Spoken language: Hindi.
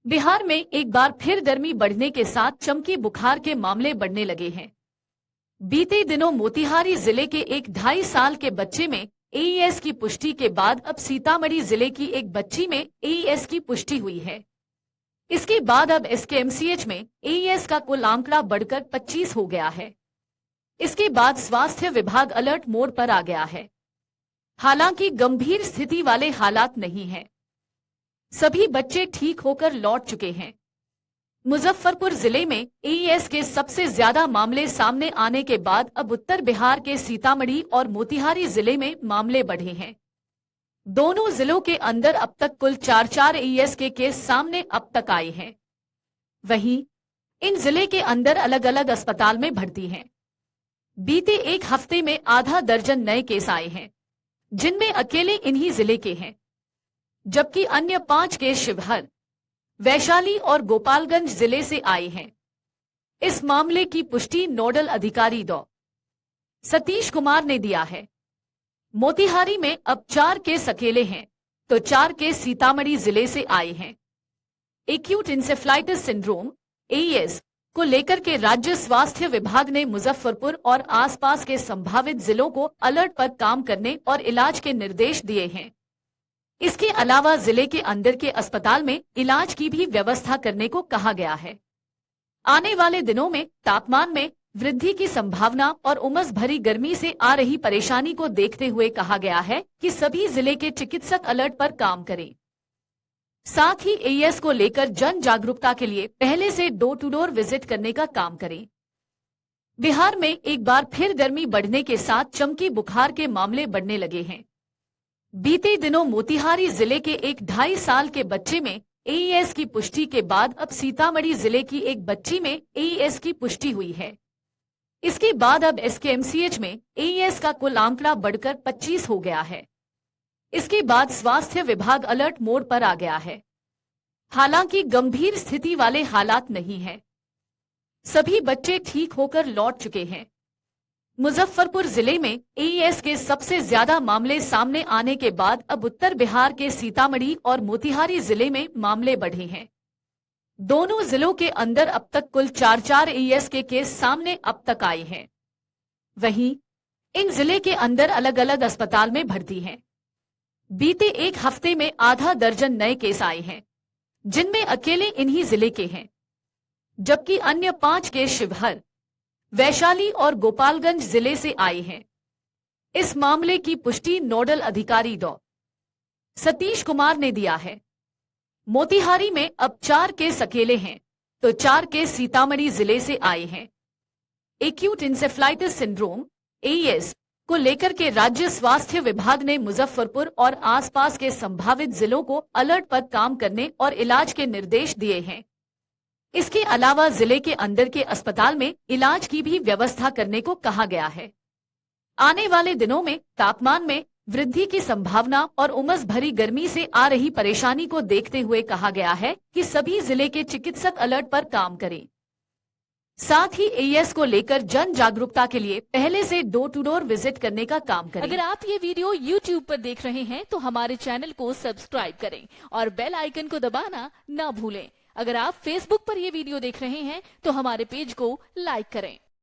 बिहार में एक बार फिर गर्मी बढ़ने के साथ चमकी बुखार के मामले बढ़ने लगे हैं। बीते दिनों मोतिहारी जिले के एक 2.5 साल के बच्चे में एईएस की पुष्टि के बाद अब सीतामढ़ी जिले की एक बच्ची में एईएस की पुष्टि हुई है। इसके बाद अब एसकेएमसीएच में एईएस का कुल आंकड़ा बढ़कर 25 हो गया है। इसके बाद स्वास्थ्य विभाग अलर्ट मोड पर आ गया है। हालांकि गंभीर स्थिति वाले हालात नहीं हैं। सभी बच्चे ठीक होकर लौट चुके हैं। मुजफ्फरपुर जिले में एईएस के सबसे ज्यादा मामले सामने आने के बाद अब उत्तर बिहार के सीतामढ़ी और मोतिहारी जिले में मामले बढ़े हैं। दोनों जिलों के अंदर अब तक कुल 4 एईएस के केस सामने अब तक आए हैं। वहीं इन जिले के अंदर अलग अलग अस्पताल में भर्ती हैं। बीते एक हफ्ते में आधा दर्जन नए केस आए हैं, जिनमें अकेले इन्हीं जिले के हैं, जबकि अन्य 5 केस शिवहर, वैशाली और गोपालगंज जिले से आए हैं। इस मामले की पुष्टि नोडल अधिकारी डॉ. सतीश कुमार ने दिया है। मोतिहारी में अब 4 केस अकेले हैं, तो 4 केस सीतामढ़ी जिले से आए हैं। एक्यूट इंसेफ्लाइटिस सिंड्रोम एईएस को लेकर के राज्य स्वास्थ्य विभाग ने मुजफ्फरपुर और आसपास के संभावित जिलों को अलर्ट पर काम करने और इलाज के निर्देश दिए हैं। इसके अलावा जिले के अंदर के अस्पताल में इलाज की भी व्यवस्था करने को कहा गया है। आने वाले दिनों में तापमान में वृद्धि की संभावना और उमस भरी गर्मी से आ रही परेशानी को देखते हुए कहा गया है कि सभी जिले के चिकित्सक अलर्ट पर काम करें। साथ ही एईएस को लेकर जन जागरूकता के लिए पहले से डोर टू डोर विजिट करने का काम करें। बिहार में एक बार फिर गर्मी बढ़ने के साथ चमकी बुखार के मामले बढ़ने लगे हैं। बीते दिनों मोतिहारी जिले के एक 2.5 साल के बच्चे में एईएस की पुष्टि के बाद अब सीतामढ़ी जिले की एक बच्ची में एईएस की पुष्टि हुई है। इसके बाद अब एसकेएमसीएच में एईएस का कुल आंकड़ा बढ़कर 25 हो गया है। इसके बाद स्वास्थ्य विभाग अलर्ट मोड पर आ गया है। हालांकि गंभीर स्थिति वाले हालात नहीं हैं। सभी बच्चे ठीक होकर लौट चुके हैं। मुजफ्फरपुर जिले में एईएस के सबसे ज्यादा मामले सामने आने के बाद अब उत्तर बिहार के सीतामढ़ी और मोतिहारी जिले में मामले बढ़े हैं। दोनों जिलों के अंदर अब तक कुल 4 एईएस के केस सामने अब तक आए हैं। वहीं इन जिले के अंदर अलग अलग अस्पताल में भर्ती हैं। बीते एक हफ्ते में आधा दर्जन नए केस आए हैं, जिनमें अकेले इन्हीं जिले के हैं, जबकि अन्य 5 केस शिवहर, वैशाली और गोपालगंज जिले से आए हैं। इस मामले की पुष्टि नोडल अधिकारी डॉ. सतीश कुमार ने दिया है। मोतिहारी में अब 4 केस अकेले हैं, तो 4 केस सीतामढ़ी जिले से आए हैं। एक्यूट इंसेफ्लाइटिस सिंड्रोम एईएस को लेकर के राज्य स्वास्थ्य विभाग ने मुजफ्फरपुर और आसपास के संभावित जिलों को अलर्ट पर काम करने और इलाज के निर्देश दिए हैं। इसके अलावा जिले के अंदर के अस्पताल में इलाज की भी व्यवस्था करने को कहा गया है। आने वाले दिनों में तापमान में वृद्धि की संभावना और उमस भरी गर्मी से आ रही परेशानी को देखते हुए कहा गया है कि सभी जिले के चिकित्सक अलर्ट पर काम करें। साथ ही एईएस को लेकर जन जागरूकता के लिए पहले से डोर टू डोर विजिट करने का काम करें। अगर आप ये वीडियो YouTube पर देख रहे हैं तो हमारे चैनल को सब्सक्राइब करें और बेल आइकन को दबाना ना भूलें। अगर आप Facebook पर ये वीडियो देख रहे हैं तो हमारे पेज को लाइक करें।